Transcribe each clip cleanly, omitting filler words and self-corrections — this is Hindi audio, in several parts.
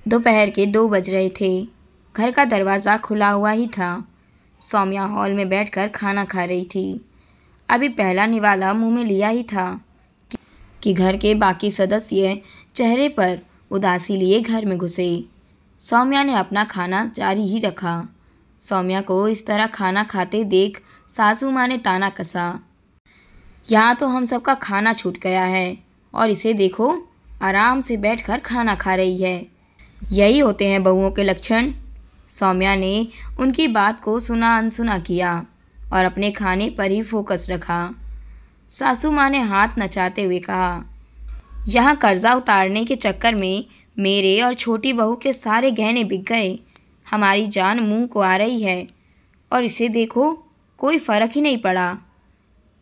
दोपहर के 2 बज रहे थे। घर का दरवाज़ा खुला हुआ ही था। सौम्या हॉल में बैठकर खाना खा रही थी। अभी पहला निवाला मुंह में लिया ही था कि घर के बाकी सदस्य चेहरे पर उदासी लिए घर में घुसे। सौम्या ने अपना खाना जारी ही रखा। सौम्या को इस तरह खाना खाते देख सासू माँ ने ताना कसा। यहाँ तो हम सबका खाना छूट गया है और इसे देखो, आराम से बैठकर खाना खा रही है। यही होते हैं बहुओं के लक्षण। सौम्या ने उनकी बात को सुना अनसुना किया और अपने खाने पर ही फोकस रखा। सासू माँ ने हाथ नचाते हुए कहा, यहाँ कर्जा उतारने के चक्कर में मेरे और छोटी बहू के सारे गहने बिक गए। हमारी जान मुंह को आ रही है और इसे देखो, कोई फ़र्क ही नहीं पड़ा।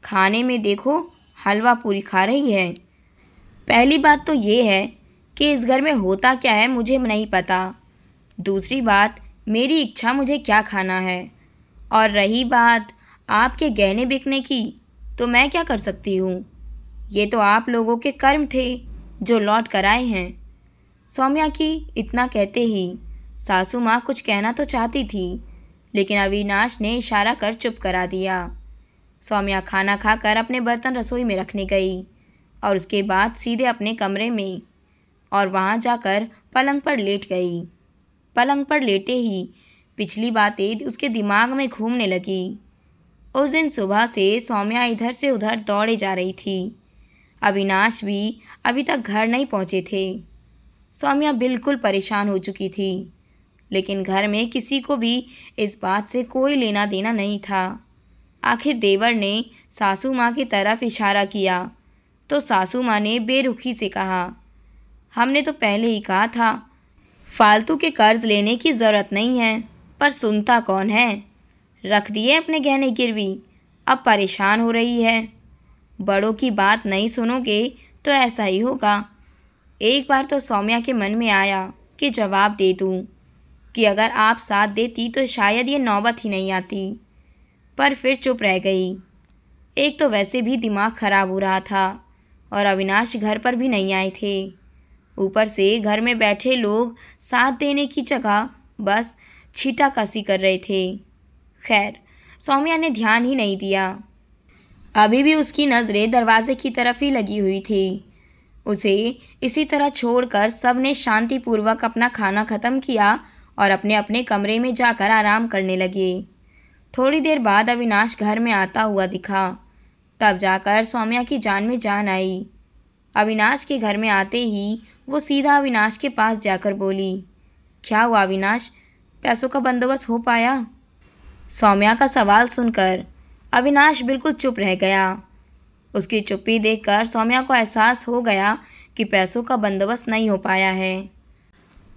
खाने में देखो, हलवा पूरी खा रही है। पहली बात तो ये है कि इस घर में होता क्या है मुझे नहीं पता। दूसरी बात, मेरी इच्छा मुझे क्या खाना है। और रही बात आपके गहने बिकने की, तो मैं क्या कर सकती हूँ। ये तो आप लोगों के कर्म थे जो लौट कर आए हैं। सौम्या की इतना कहते ही सासू माँ कुछ कहना तो चाहती थी, लेकिन अविनाश ने इशारा कर चुप करा दिया। सौम्या खाना खाकर अपने बर्तन रसोई में रखने गई और उसके बाद सीधे अपने कमरे में और वहाँ जाकर पलंग पर लेट गई। पलंग पर लेटे ही पिछली बातें उसके दिमाग में घूमने लगी। उस दिन सुबह से सौम्या इधर से उधर दौड़े जा रही थी। अविनाश भी अभी तक घर नहीं पहुँचे थे। सौम्या बिल्कुल परेशान हो चुकी थी, लेकिन घर में किसी को भी इस बात से कोई लेना देना नहीं था। आखिर देवर ने सासू माँ की तरफ इशारा किया तो सासू माँ ने बेरुखी से कहा, हमने तो पहले ही कहा था फालतू के कर्ज लेने की ज़रूरत नहीं है, पर सुनता कौन है। रख दिए अपने गहने गिरवी, अब परेशान हो रही है। बड़ों की बात नहीं सुनोगे तो ऐसा ही होगा। एक बार तो सौम्या के मन में आया कि जवाब दे दूं कि अगर आप साथ देती तो शायद ये नौबत ही नहीं आती, पर फिर चुप रह गई। एक तो वैसे भी दिमाग खराब हो रहा था और अविनाश घर पर भी नहीं आए थे। ऊपर से घर में बैठे लोग साथ देने की जगह बस छीटाकशी कर रहे थे। खैर, सौम्या ने ध्यान ही नहीं दिया। अभी भी उसकी नज़रें दरवाजे की तरफ ही लगी हुई थी। उसे इसी तरह छोड़कर सब ने शांतिपूर्वक अपना खाना ख़त्म किया और अपने अपने कमरे में जाकर आराम करने लगे। थोड़ी देर बाद अविनाश घर में आता हुआ दिखा। तब जाकर सौम्या की जान में जान आई। अविनाश के घर में आते ही वो सीधा अविनाश के पास जाकर बोली, क्या हुआ अविनाश, पैसों का बंदोबस्त हो पाया। सौम्या का सवाल सुनकर अविनाश बिल्कुल चुप रह गया। उसकी चुप्पी देखकर सौम्या को एहसास हो गया कि पैसों का बंदोबस्त नहीं हो पाया है।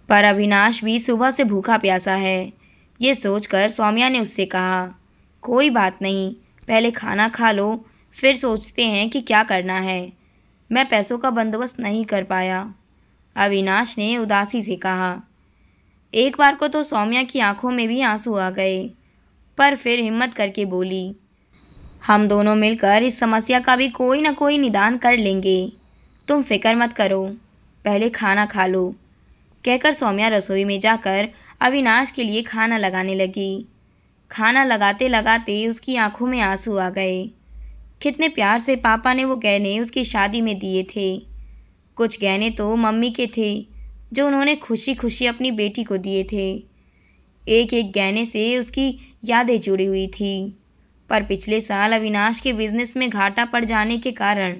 पर अविनाश भी सुबह से भूखा प्यासा है। ये सोचकर सौम्या ने उससे कहा, कोई बात नहीं, पहले खाना खा लो, फिर सोचते हैं कि क्या करना है। मैं पैसों का बंदोबस्त नहीं कर पाया। अविनाश ने उदासी से कहा। एक बार को तो सौम्या की आंखों में भी आंसू आ गए, पर फिर हिम्मत करके बोली, हम दोनों मिलकर इस समस्या का भी कोई ना कोई निदान कर लेंगे। तुम फिक्र मत करो, पहले खाना खा लो। कहकर सौम्या रसोई में जाकर अविनाश के लिए खाना लगाने लगी। खाना लगाते लगाते उसकी आंखों में आंसू आ गए। कितने प्यार से पापा ने वो गहने उसकी शादी में दिए थे। कुछ गहने तो मम्मी के थे जो उन्होंने खुशी खुशी अपनी बेटी को दिए थे। एक एक गहने से उसकी यादें जुड़ी हुई थी। पर पिछले साल अविनाश के बिजनेस में घाटा पड़ जाने के कारण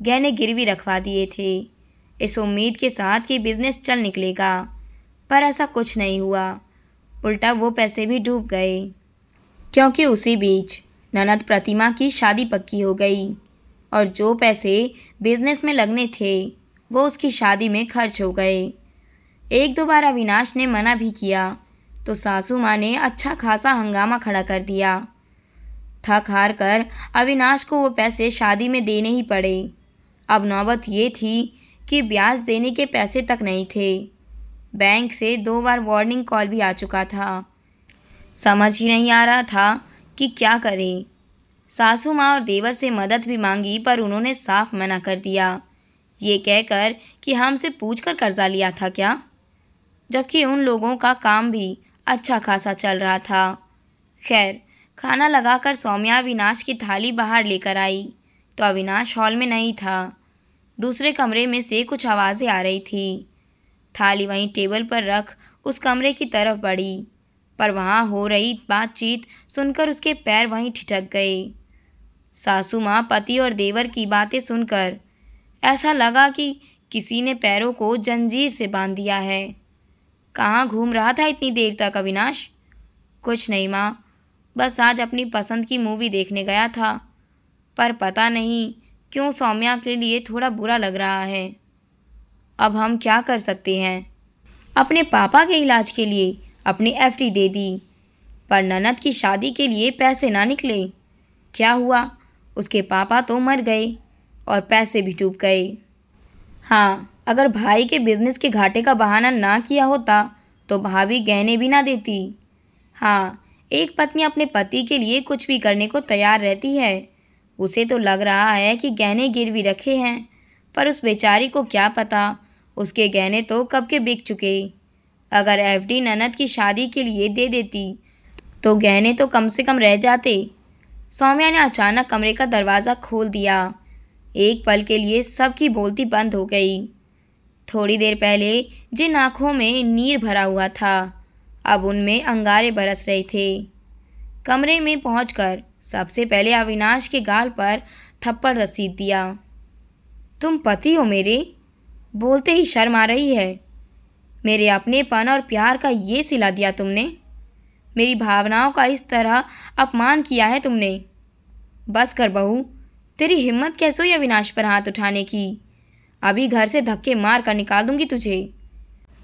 गहने गिरवी रखवा दिए थे, इस उम्मीद के साथ कि बिजनेस चल निकलेगा। पर ऐसा कुछ नहीं हुआ, उल्टा वो पैसे भी डूब गए। क्योंकि उसी बीच ननद प्रतिमा की शादी पक्की हो गई और जो पैसे बिजनेस में लगने थे वो उसकी शादी में खर्च हो गए। एक दो बार अविनाश ने मना भी किया तो सासू माँ ने अच्छा खासा हंगामा खड़ा कर दिया। थक हार कर अविनाश को वो पैसे शादी में देने ही पड़े। अब नौबत ये थी कि ब्याज देने के पैसे तक नहीं थे। बैंक से 2 बार वार्निंग कॉल भी आ चुका था। समझ ही नहीं आ रहा था कि क्या करें। सासू माँ और देवर से मदद भी मांगी, पर उन्होंने साफ मना कर दिया, ये कहकर कि हमसे पूछकर कर्जा लिया था क्या। जबकि उन लोगों का काम भी अच्छा खासा चल रहा था। खैर, खाना लगाकर सौम्या अविनाश की थाली बाहर लेकर आई तो अविनाश हॉल में नहीं था। दूसरे कमरे में से कुछ आवाज़ें आ रही थी। थाली वहीं टेबल पर रख उस कमरे की तरफ बढ़ी, पर वहाँ हो रही बातचीत सुनकर उसके पैर वहीं ठिठक गए। सासू माँ पति और देवर की बातें सुनकर ऐसा लगा कि किसी ने पैरों को जंजीर से बांध दिया है। कहाँ घूम रहा था इतनी देर तक अविनाश? कुछ नहीं माँ, बस आज अपनी पसंद की मूवी देखने गया था, पर पता नहीं क्यों सौम्या के लिए थोड़ा बुरा लग रहा है। अब हम क्या कर सकते हैं? अपने पापा के इलाज के लिए अपनी एफडी दे दी, पर ननद की शादी के लिए पैसे ना निकले। क्या हुआ? उसके पापा तो मर गए और पैसे भी डूब गए। हाँ, अगर भाई के बिजनेस के घाटे का बहाना ना किया होता तो भाभी गहने भी ना देती। हाँ, एक पत्नी अपने पति के लिए कुछ भी करने को तैयार रहती है। उसे तो लग रहा है कि गहने गिरवी रखे हैं, पर उस बेचारी को क्या पता, उसके गहने तो कब के बिक चुके। अगर एफडी ननद की शादी के लिए दे देती तो गहने तो कम से कम रह जाते। सौम्या ने अचानक कमरे का दरवाज़ा खोल दिया। एक पल के लिए सबकी बोलती बंद हो गई। थोड़ी देर पहले जिन आँखों में नीर भरा हुआ था, अब उनमें अंगारे बरस रहे थे। कमरे में पहुंचकर सबसे पहले अविनाश के गाल पर थप्पड़ रसीद दिया। तुम पति हो मेरे? बोलते ही शर्म आ रही है। मेरे अपनेपन और प्यार का ये सिला दिया तुमने। मेरी भावनाओं का इस तरह अपमान किया है तुमने। बस कर बहू, तेरी हिम्मत कैसे हुई अविनाश पर हाथ उठाने की? अभी घर से धक्के मार कर निकाल दूंगी तुझे।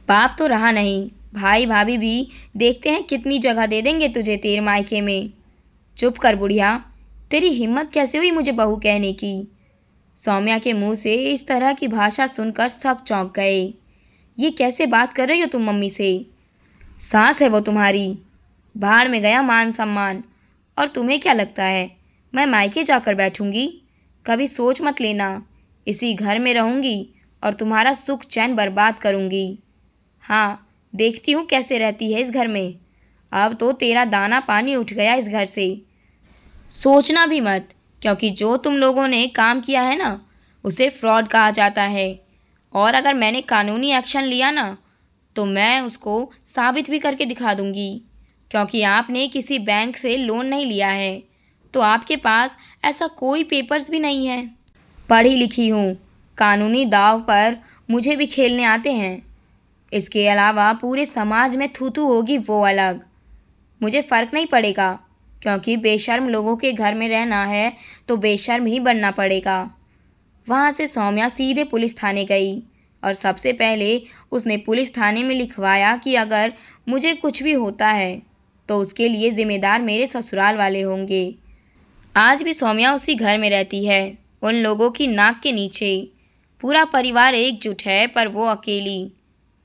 बाप तो रहा नहीं, भाई भाभी भी देखते हैं कितनी जगह दे देंगे तुझे तेरे मायके में। चुप कर बुढ़िया, तेरी हिम्मत कैसे हुई मुझे बहू कहने की? सौम्या के मुंह से इस तरह की भाषा सुनकर सब चौंक गए। ये कैसे बात कर रही हो तुम मम्मी से? सास है वो तुम्हारी। भाड़ में गया मान सम्मान। और तुम्हें क्या लगता है मैं मायके जाकर बैठूंगी? कभी सोच मत लेना, इसी घर में रहूंगी और तुम्हारा सुख चैन बर्बाद करूंगी। हाँ, देखती हूँ कैसे रहती है इस घर में। अब तो तेरा दाना पानी उठ गया इस घर से। सोचना भी मत, क्योंकि जो तुम लोगों ने काम किया है ना, उसे फ्रॉड कहा जाता है। और अगर मैंने कानूनी एक्शन लिया ना, तो मैं उसको साबित भी करके दिखा दूंगी। क्योंकि आपने किसी बैंक से लोन नहीं लिया है, तो आपके पास ऐसा कोई पेपर्स भी नहीं है। पढ़ी लिखी हूँ, कानूनी दाव पर मुझे भी खेलने आते हैं। इसके अलावा पूरे समाज में थू-थू होगी वो अलग। मुझे फ़र्क नहीं पड़ेगा, क्योंकि बेशर्म लोगों के घर में रहना है तो बेशर्म ही बनना पड़ेगा। वहाँ से सौम्या सीधे पुलिस थाने गई और सबसे पहले उसने पुलिस थाने में लिखवाया कि अगर मुझे कुछ भी होता है तो उसके लिए ज़िम्मेदार मेरे ससुराल वाले होंगे। आज भी सौम्या उसी घर में रहती है, उन लोगों की नाक के नीचे। पूरा परिवार एकजुट है, पर वो अकेली।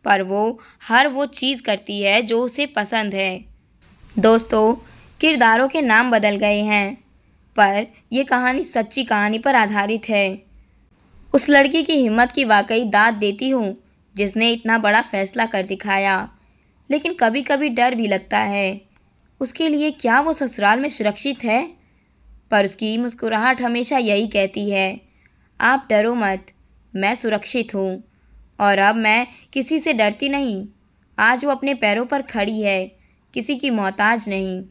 पर वो हर वो चीज़ करती है जो उसे पसंद है। दोस्तों, किरदारों के नाम बदल गए हैं, पर यह कहानी सच्ची कहानी पर आधारित है। उस लड़की की हिम्मत की वाकई दाद देती हूँ जिसने इतना बड़ा फैसला कर दिखाया। लेकिन कभी कभी डर भी लगता है, उसके लिए क्या वो ससुराल में सुरक्षित है? पर उसकी मुस्कुराहट हमेशा यही कहती है, आप डरो मत, मैं सुरक्षित हूँ। और अब मैं किसी से डरती नहीं। आज वो अपने पैरों पर खड़ी है, किसी की मोहताज नहीं।